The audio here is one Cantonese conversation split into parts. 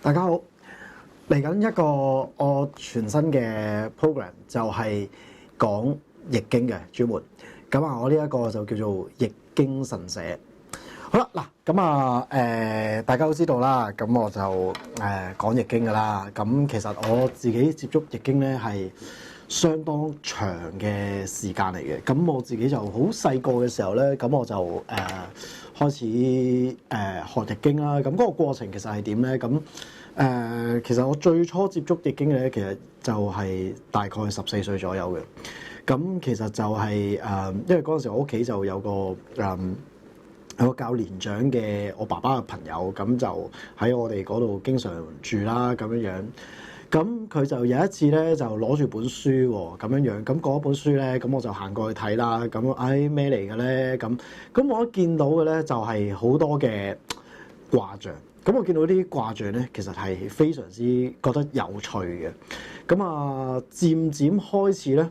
大家好，嚟緊一個我全新嘅 program 就係講易經嘅專門。咁啊，我呢一個就叫做易經神社。好啦，嗱咁啊，大家都知道啦，咁我就講易經噶啦。咁其實我自己接觸易經咧係相當長嘅時間嚟嘅。咁我自己就好細個嘅時候咧，咁我就開始學易經啦。咁嗰個過程其實係點咧？咁其實我最初接觸易經咧，其實就係大概14歲左右嘅。咁其實就係因為嗰陣時我屋企就有個有個較年長嘅我爸爸嘅朋友，咁就喺我哋嗰度經常住啦，咁樣樣。咁佢就有一次咧，就攞住本書喎，咁樣樣。咁嗰本書咧，咁我就行過去睇啦。咁咩嚟嘅咧？咁我一見到嘅咧，就係好多嘅卦象。咁我見到啲卦象咧，其實係非常之覺得有趣嘅。咁啊，漸漸開始咧，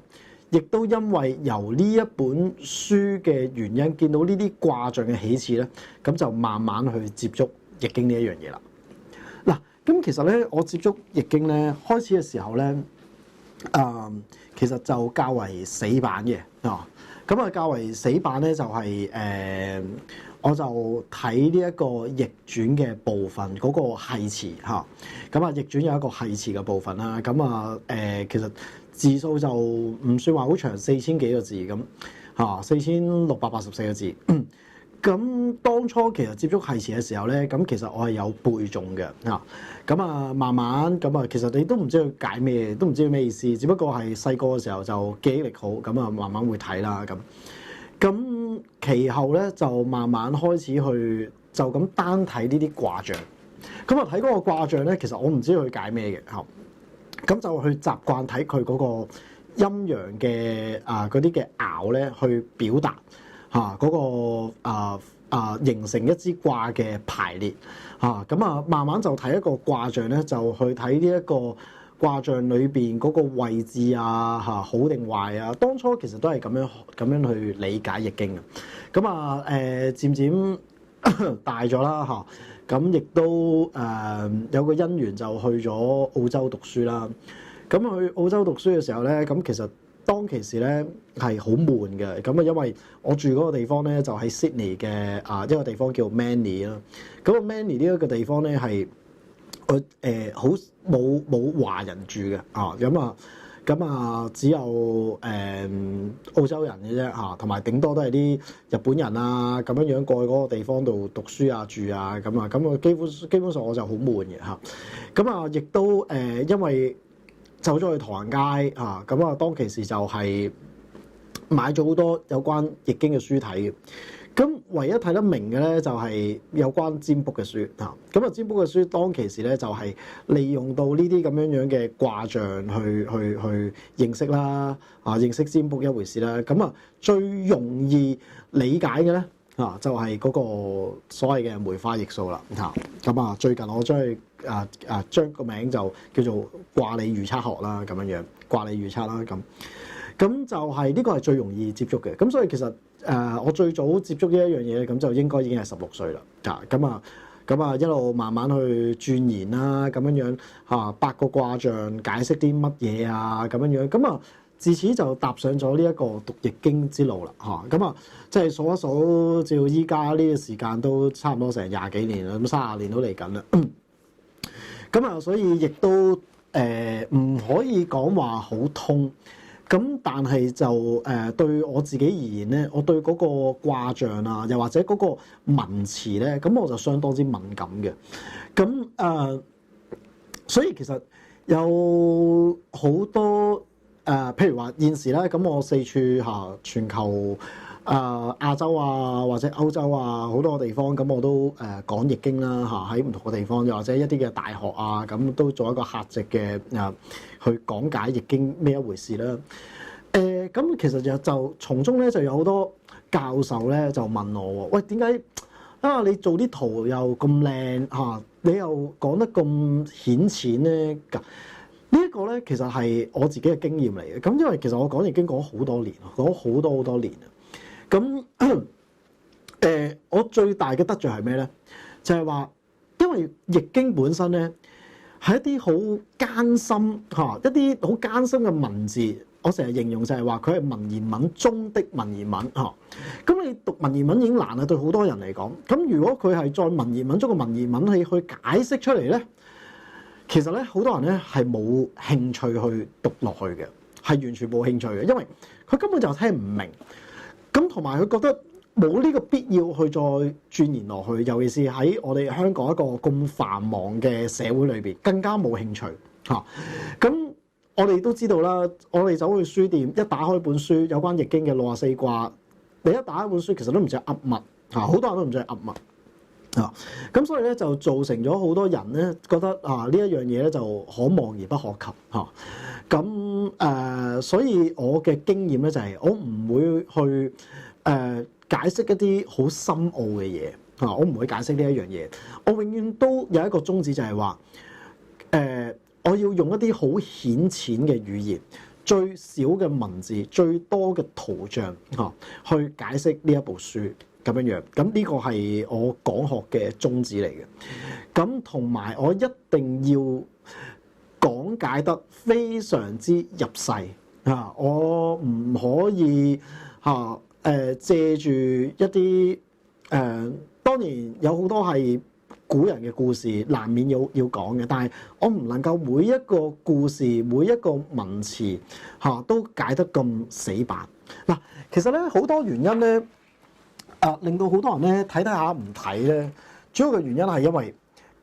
亦都因為由呢一本書嘅原因，見到呢啲卦象嘅起始咧，咁就慢慢去接觸易經呢一樣嘢啦。嗱，咁其實咧，我接觸易經咧，開始嘅時候咧，其實就較為死板嘅啊。咁啊，較為死板咧，就係我就睇呢一個易傳嘅部分嗰個繫辭嚇。咁啊，易傳有一個繫辭嘅部分啦。咁啊，其實字數就唔算話好長，4000幾個字咁嚇，4684個字。咁當初其實接觸繫辭嘅時候咧，咁其實我係有背誦嘅嚇。咁啊，慢慢咁啊，其實你都唔知佢解咩，都唔知佢咩意思，只不過係細個嘅時候就記憶力好，咁啊慢慢會睇啦咁。咁其後咧就慢慢開始去就咁單睇呢啲卦象。咁啊睇嗰個卦象咧，其實我唔知佢解咩嘅嚇。咁就去習慣睇佢嗰個陰陽嘅嗰啲嘅爻咧，去表達嗰個形成一支卦嘅排列嚇。咁啊慢慢就睇一個卦象咧，就去睇呢一個卦象裏邊嗰個位置好定壞啊。當初其實都係咁樣去理解易經嘅。咁啊漸漸大咗啦嚇，咁亦都有個因緣就去咗澳洲讀書啦。咁去澳洲讀書嘅時候咧，咁其實當其時咧係好悶嘅。咁啊，因為我住嗰個地方咧就喺 Sydney 嘅一個地方叫 Manly 啦。咁個 Manly 呢一個地方咧係好冇華人住嘅咁啊只有澳洲人嘅啫嚇，同埋頂多都係啲日本人啊咁樣過去嗰個地方度讀書啊住啊咁啊基本上我就好悶嘅嚇。咁啊亦都因為走咗去唐人街咁啊當其時就係買咗好多有關易經嘅書睇嘅。咁唯一睇得明嘅咧就係有關占卜嘅書嚇。咁啊占卜嘅書當其時咧就係利用到呢啲咁樣嘅卦象去認識啦認識占卜一回事啦。咁啊最容易理解嘅咧就係嗰個所謂嘅梅花易數啦嚇。咁啊最近我將個名就叫做卦理預測學啦，咁樣卦理預測啦咁就係呢個係最容易接觸嘅。咁所以其實我最早接觸呢一樣嘢，咁就應該已經係16歲啦。咁啊一路慢慢去鑽研啦，咁樣8個卦象解釋啲乜嘢啊，咁樣咁啊自此就踏上咗呢一個讀易經之路啦。咁啊即係數一數，照依家呢個時間都差唔多成20幾年啦，咁30年都嚟緊啦。咁啊所以亦都唔可以講話好通。咁但係就對我自己而言咧，我對嗰個卦象啊，又或者嗰個文詞咧，咁我就相當之敏感嘅。咁所以其實有好多譬如話現時咧，咁我四處全球亞洲啊，或者歐洲啊，好多個地方，咁我都講易經啦喺唔同嘅地方，又或者一啲嘅大學啊，咁都做一個客席嘅去講解易經咩一回事啦。咁其實就從中咧就有好多教授咧就問我喎，喂，點解你做啲圖又咁靚你又講得咁顯淺咧？呢一個咧其實係我自己嘅經驗嚟嘅。咁因為其實我講易經講好多年，講好多年。咁我最大嘅得著係咩咧？就係話，因為易經本身咧，係一啲好艱辛嚇，一啲好艱辛嘅文字。我成日形容就係話佢係文言文中的文言文嚇。咁你讀文言文已經難啦，對好多人嚟講。咁如果佢係在文言文中嘅文言文去解釋出嚟咧，其實咧好多人咧係冇興趣去讀落去嘅，係完全冇興趣嘅，因為佢根本就聽唔明。咁同埋佢覺得冇呢個必要去再鑽研落去，尤其是喺我哋香港一個咁繁忙嘅社會裏邊，更加冇興趣嚇。咁我哋都知道啦，我哋走去書店一打開本書，有關易經嘅64卦，你一打開本書，其實都唔知噏乜嚇，好多人都唔知噏乜啊。咁所以咧就造成咗好多人咧覺得呢一樣嘢咧就可望而不可及嚇。咁所以我嘅經驗咧就係我唔會去解釋一啲好深奧嘅嘢嚇，我唔會解釋呢一樣嘢。我永遠都有一個宗旨就係話我要用一啲好顯淺嘅語言，最少嘅文字，最多嘅圖像去解釋呢一部書咁樣樣。咁呢個係我講學嘅宗旨嚟嘅。咁同埋我一定要講解得非常之入世嚇，我唔可以借住一啲當然有好多係古人嘅故事，難免要講嘅，但係我唔能夠每一個故事、每一個文詞都解得咁死板。嗱，其實咧好多原因咧令到好多人咧睇下唔睇咧，主要嘅原因係因為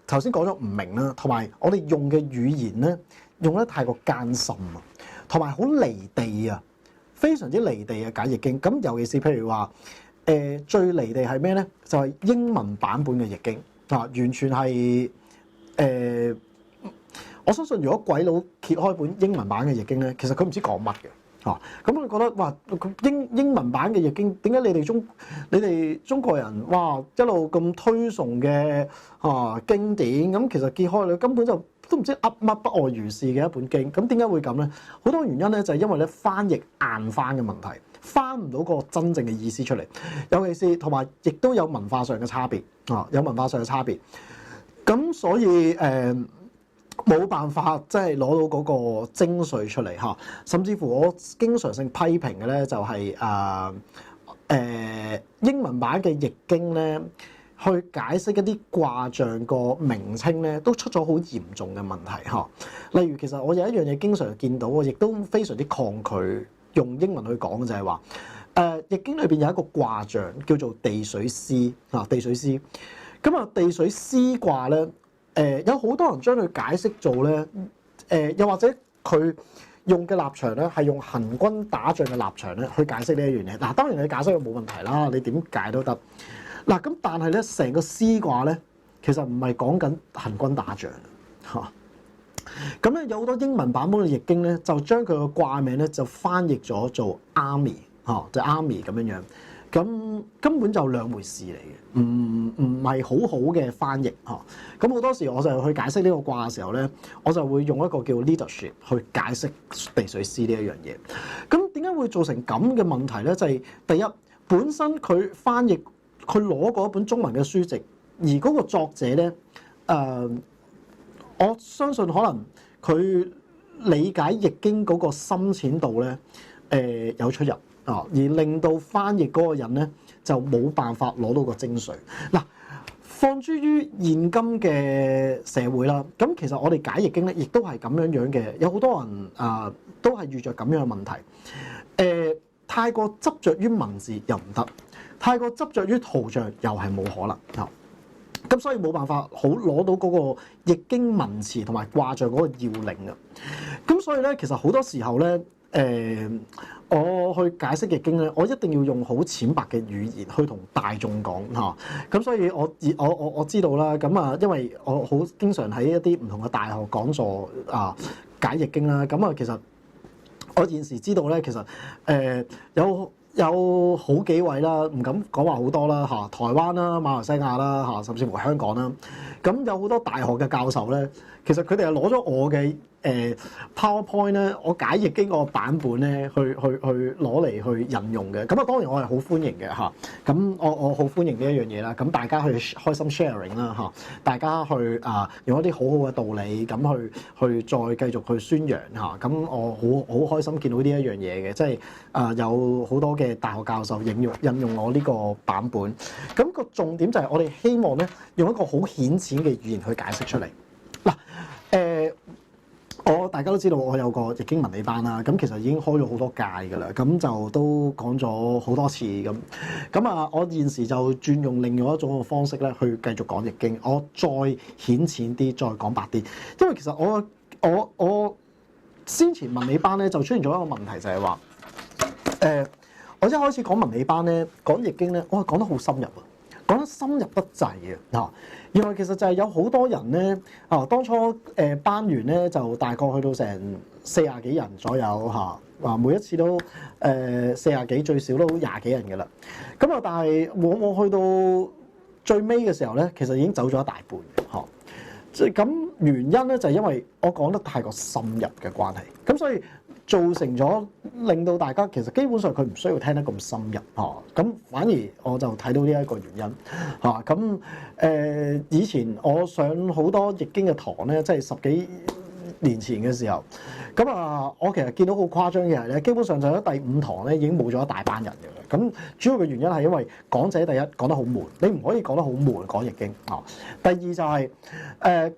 頭先講咗唔明啦，同埋我哋用嘅語言咧用得太過艱深啊，同埋好離地啊，非常之離地啊解易經。咁尤其是譬如話最離地係咩咧？就係英文版本嘅易經。完全係我相信如果鬼佬揭開本英文版嘅易經咧，其實佢唔知講乜嘅咁佢覺得哇，英文版嘅易經點解你哋中國人哇一路咁推崇嘅經典，咁其實揭開你根本就都唔知噏乜，不外如是嘅一本經。咁點解會咁咧？好多原因咧就係因為咧翻譯硬翻嘅問題，翻唔到個真正嘅意思出嚟，尤其是同埋亦都有文化上嘅差別有文化上嘅差別。咁所以冇辦法即係攞到嗰個精髓出嚟嚇。甚至乎我經常性批評嘅咧就係英文版嘅易經咧，去解釋一啲卦象個名稱咧，都出咗好嚴重嘅問題嚇。例如其實我有一樣嘢經常見到，我亦都非常之抗拒用英文去講嘅就係話易經裏邊有一個卦象叫做地水師地水師。咁地水師卦咧有好多人將佢解釋做咧又或者佢用嘅立場咧係用行軍打仗嘅立場咧去解釋呢一樣嘢。嗱，當然你解釋冇問題啦，你點解都得。嗱，咁但係咧成個師卦咧其實唔係講緊行軍打仗嚇。咁咧有好多英文版本嘅易經咧就將佢個卦名咧就翻譯咗做 army 就 army 咁樣樣。咁根本就兩回事嚟嘅，唔係好好嘅翻譯嚇。咁好多時我就去解釋呢個卦嘅時候咧，我就會用一個叫 leadership 去解釋地水師呢一樣嘢。咁點解會造成咁嘅問題咧？就係第一，本身佢翻譯佢攞過一本中文嘅書籍，而嗰個作者咧我相信可能佢理解易經嗰個深淺度咧有出入。而令到翻譯嗰個人咧就冇辦法攞到個精髓。嗱，放諸於現今嘅社會啦，咁其實我哋解易經咧，亦都係咁樣樣嘅。有好多人都係遇着咁樣嘅問題。太過執着於文字又唔得，太過執着於圖像又係冇可能嚇。咁所以冇辦法好攞到嗰個易經文詞同埋卦象嗰個要領啊。咁所以咧，其實好多時候咧，我去解釋易經咧，我一定要用好淺白嘅語言去同大眾講嚇。咁所以我知道啦。咁因為我好經常喺一啲唔同嘅大學講座解易經啦。咁其實我現時知道咧，其實有好幾位啦，唔敢講話好多啦嚇。台灣啦、馬來西亞啦嚇，甚至乎香港啦。咁有好多大學嘅教授咧，其實佢哋係攞咗我嘅 PowerPoint 咧，我解易經個版本咧，去攞嚟去引用嘅。咁啊，當然我係好歡迎嘅嚇。咁我好歡迎呢一樣嘢啦。咁大家去開心 sharing 啦嚇，大家去用一啲好好嘅道理咁去再繼續去宣揚嚇。咁我好開心見到呢一樣嘢嘅，即係有好多嘅大學教授引用我呢個版本。咁個重點就係我哋希望咧，用一個好顯淺嘅語言去解釋出嚟。嗱，大家都知道我有個易經文理班啦，咁其實已經開咗好多屆㗎啦，咁就都講咗好多次咁。我現時就轉用另外一種嘅方式咧，去繼續講易經。我再顯淺啲，再講白啲，因為其實我先前文理班咧就出現咗一個問題，就係話我一開始講文理班咧講易經咧，我係講得好深入啊。講得深入得滯啊！原來其實就係有好多人咧當初班員咧就大概去到成40幾人左右每一次都40幾，最少都20幾人嘅啦。但係我去到最尾嘅時候咧，其實已經走咗一大半嘅咁原因咧就係因為我講得太過深入嘅關係，咁所以造成咗令到大家其實基本上佢唔需要聽得咁深入咁反而我就睇到呢一個原因以前我上好多易經嘅堂咧，即係10幾年前嘅時候，我其實見到好誇張嘅係咧，基本上就喺第5堂咧已經冇咗一大班人嘅啦。咁主要嘅原因係因為講者第一講得好悶，你唔可以講得好悶講易經第二就係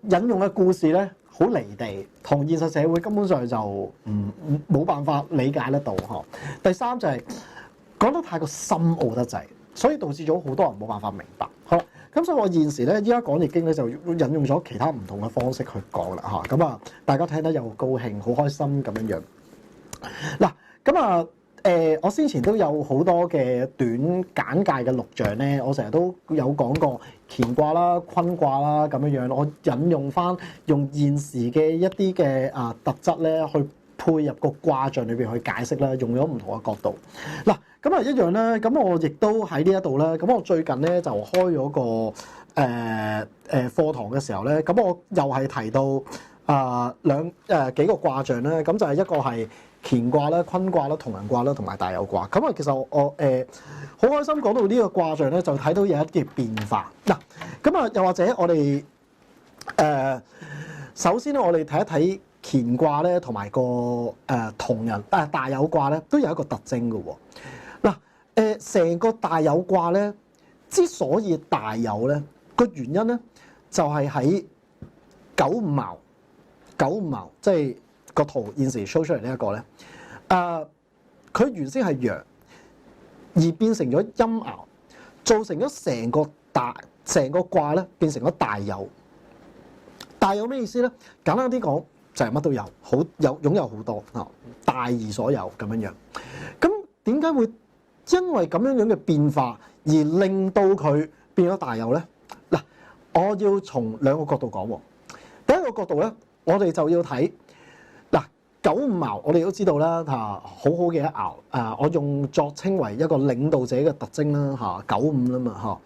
引用嘅故事咧，好離地，同現實社會根本上就冇辦法理解得到第三就係講得太過深奧得滯，所以導致咗好多人冇辦法明白。好啦，咁所以我現時咧依家講易經咧就引用咗其他唔同嘅方式去講啦大家聽得又高興，好開心咁樣樣。嗱我先前都有好多嘅短簡介嘅錄像咧，我成日都有講過乾卦啦、坤卦啦咁樣樣，我引用翻用現時嘅一啲嘅特質咧，去配入個卦象裏邊去解釋啦，用咗唔同嘅角度。嗱，一樣咧，咁我亦都喺呢一度咧，咁我最近咧就開咗個課堂嘅時候咧，咁我又係提到幾個卦象咧，咁就係一個係乾卦啦、坤卦啦、同人卦啦，同埋大有卦。咁其實我好開心講到呢個卦象咧，就睇到有一啲變化。嗱，又或者我哋首先咧，我哋睇一睇乾卦咧，同埋個同人大有卦咧，都有一個特徵嘅喎。嗱，成個大有卦咧，之所以大有咧，個原因咧就係喺九五爻，即係個圖現時 show 出嚟呢一個咧，佢原先係陽，而變成咗陰爻，造成咗成個卦咧變成咗大有。大有咩意思咧？簡單啲講就係乜都有，擁有好多大而所有咁樣樣。咁點解會因為咁樣嘅變化而令到佢變咗大有咧？嗱，我要從兩個角度講喎。第一個角度咧，我哋就要睇嗱九五爻，我哋都知道啦好好嘅一爻我用作稱為一個領導者嘅特徵啦九五啦嘛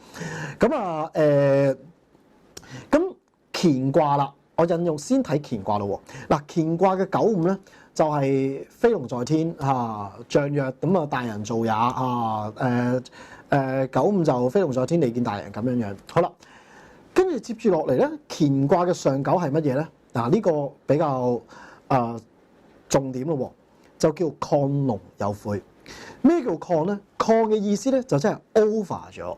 咁乾卦啦，我引用先睇乾卦咯喎。嗱，乾卦嘅九五咧就係飛龍在天象曰咁大人做也九五就飛龍在天，利見大人咁樣樣。好啦，跟住接住落嚟咧，乾卦嘅上九係乜嘢咧？呢個比較重點咯喎，就叫亢龍有悔。咩叫亢咧？亢嘅意思咧就即係 over 咗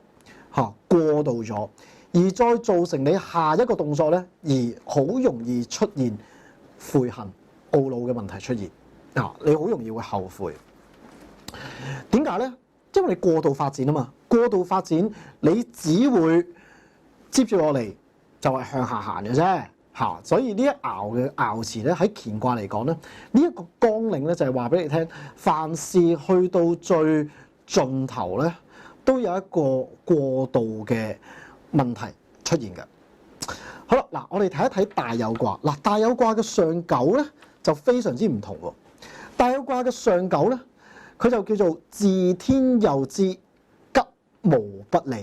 過度咗，而再造成你下一個動作咧，而好容易出現悔恨、懊惱嘅問題出現。你好容易會後悔。點解咧？因為你過度發展啊嘛，過度發展你只會接住落嚟就係向下行嘅啫。所以呢一爻嘅爻辭咧，喺乾卦嚟講咧，呢一個綱領咧就係話俾你聽，凡事去到最盡頭咧，都有一個過度嘅問題出現嘅。好啦，嗱，我哋睇一睇大有卦。嗱，大有卦嘅上九咧就非常之唔同喎。大有卦嘅上九咧，佢就叫做自天佑之，吉無不利。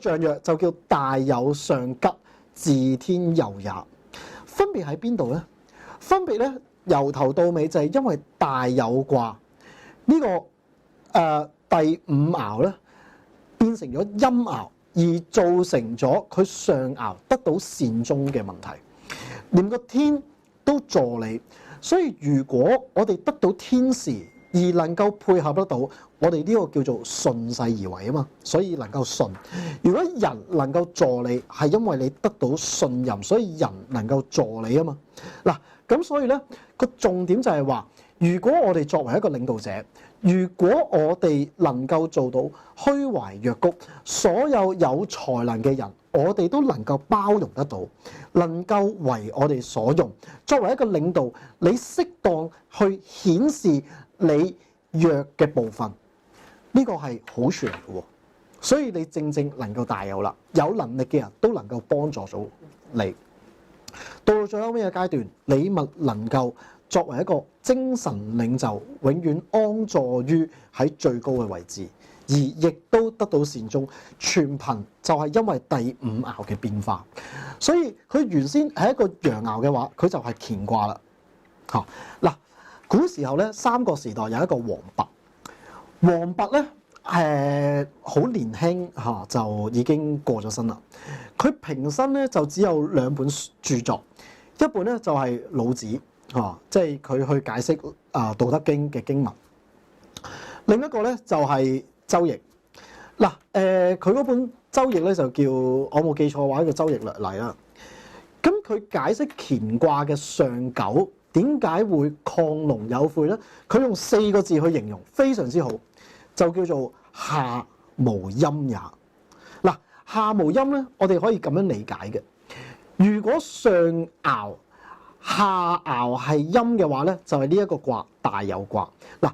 象曰就叫大有上吉，自天佑也。分別喺邊度咧？分別咧由頭到尾就係因為大有卦呢、第五爻咧變成咗陰爻，而造成咗佢上爻得到善終嘅問題，連個天都助你。所以如果我哋得到天時而能夠配合得到，我哋呢個叫做順勢而為啊嘛，所以能夠順。如果人能夠助你，係因為你得到信任，所以人能夠助你啊嘛。嗱，咁所以咧個重點就係話，如果我哋作為一個領導者，如果我哋能夠做到虛懷若谷，所有有才能嘅人，我哋都能夠包容得到，能夠為我哋所用。作為一個領導，你適當去顯示你弱嘅部分，呢個係好處嚟嘅喎。所以你正正能夠大有啦，有能力嘅人都能夠幫助到你。到最後尾嘅階段，你咪能夠作為一個精神領袖，永遠安坐於喺最高嘅位置，而亦都得到善終。全憑就係因為第五爻嘅變化，所以佢原先係一個陽爻嘅話，佢就係乾卦啦。嚇嗱，古時候咧，三國時代有一個王弼，王弼咧好年輕嚇就已經過咗身啦。佢平生咧就只有兩本著作，一本咧就係老子。即係佢去解釋《道德經》嘅經文。另一個咧就係周易。嗱，佢嗰本周易咧就叫，我冇記錯嘅話，叫《周易略禮》啦。咁佢解釋乾卦嘅上九點解會亢龍有悔咧？佢用4個字去形容，非常之好，就叫做下無陰也。嗱，下無陰咧，我哋可以咁樣理解嘅。如果上爻下爻係陰嘅話咧，就係呢一個卦大有卦。嗱，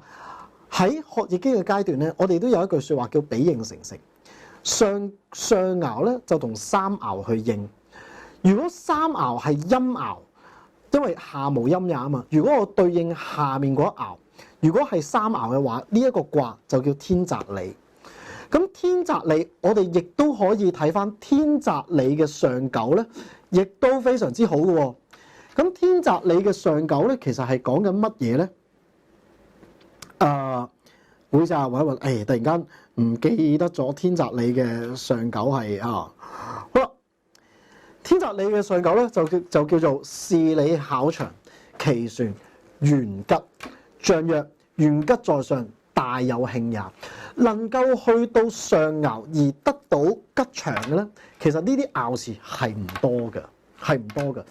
喺學易經嘅階段咧，我哋都有一句説話叫比應成成。上爻咧就同三爻去應。如果三爻係陰爻，因為下無陰也啊嘛。如果我對應下面嗰一爻，如果係三爻嘅話，呢一個卦就叫天澤履。咁天澤履，我哋亦都可以睇翻天澤履嘅上九咧，亦都非常之好嘅喎。咁天澤履嘅上九咧，其實係講緊乜嘢咧？會就揾一揾，突然間唔記得咗天澤履嘅上九係好啦。天澤履嘅上九咧就叫做事履考長，其旋元吉，象曰元吉在上，大有慶也。能夠去到上爻而得到吉祥嘅咧，其實呢啲爻辭係唔多嘅。係唔多嘅。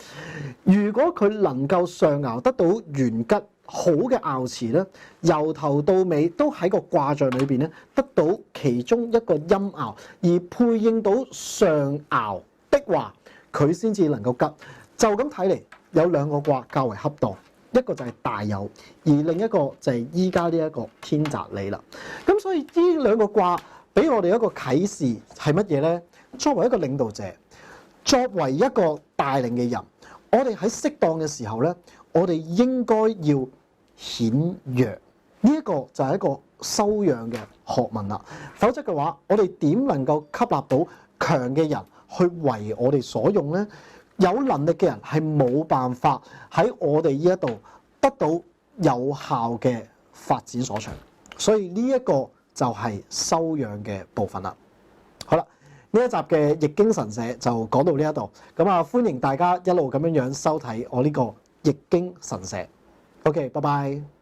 如果佢能夠上爻得到元吉好嘅爻辭咧，由頭到尾都喺個卦象裏邊咧得到其中一個陰爻，而配應到上爻的話，佢先至能夠吉。就咁睇嚟，有兩個卦較為恰當，一個就係大有，而另一個就係依家呢一個天澤履啦。咁所以呢兩個卦俾我哋一個啟示係乜嘢咧？作為一個領導者，作為一個帶領嘅人，我哋喺適當嘅時候咧，我哋應該要顯弱。呢一個就係一個修養嘅學問啦。否則嘅話，我哋點能夠吸納到強嘅人去為我哋所用咧？有能力嘅人係冇辦法喺我哋呢一度得到有效嘅發展所長。所以呢一個就係修養嘅部分啦。好啦。呢一集嘅易經神社就講到呢一度，咁歡迎大家一路咁樣收睇我呢個易經神社。OK，拜拜。